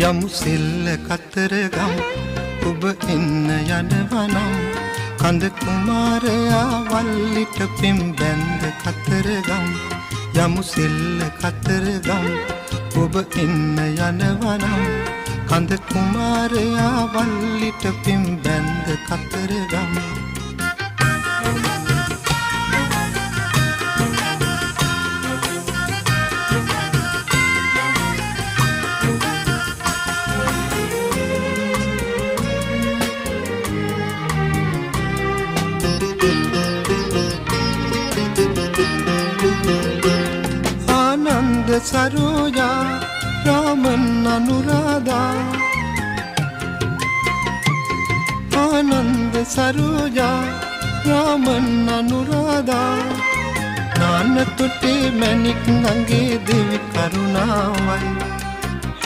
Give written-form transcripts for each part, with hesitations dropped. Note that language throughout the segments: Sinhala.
යමු සෙල්ල කතරගම ඔබ එන්න යනවනම් කඳ කුමාරයා වල්ලිට පෙම් බැන්ද කතරගම යමු සෙල්ල කතරගම ඔබ එන්න යනවනම් කඳ කුමාරයා වල්ලිට පෙම් බැන්ද කතරගම सरोजा रामन अनुराधा आनंद सरोजा रामन अनुराधा नान तुटे मैनिक अंगे देवी करुणावයි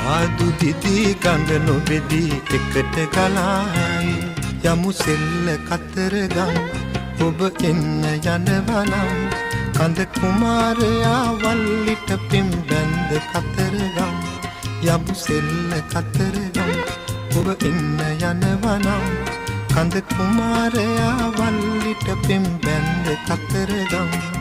ආදු දිදි ගඟනු බෙදී එකට ගලායි යමු සෙල්ල කතරගම ඔබ එන්න යනවනම් කඳ කුමාරයා වල්ලිට පෙම් බැන්ද කතරගම යමු සෙල්ල කතරගම ඔබ එන්න යනවනම් කඳ කුමාරයා වල්ලිට පෙම් බැන්ද කතරගම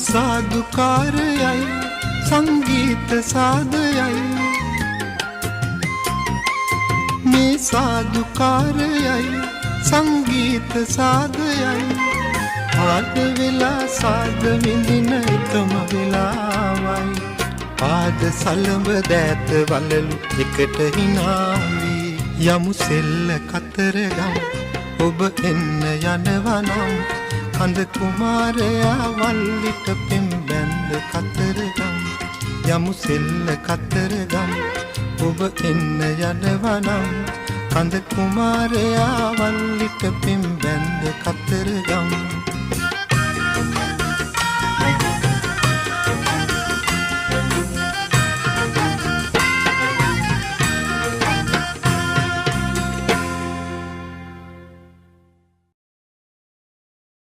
साधुकारयයි संगीत साधयයි මේ साधुकारයයි संगीत साधයයි ආද වෙලා සාද විඳින එකම වෙලාවයි ආද සලඹ දෑත වලලු එකට හිනාවි යමු සෙල්ල කතරගම ඔබ එන්න යනවනම් කඳ කුමාරයා වල්ලිට පෙම් බැන්ද කතරගම යමු සෙල්ල කතරගම ඔබ එන්න යනවනම් කඳ කුමාරයා වල්ලිට පෙම් බැන්ද කතරගම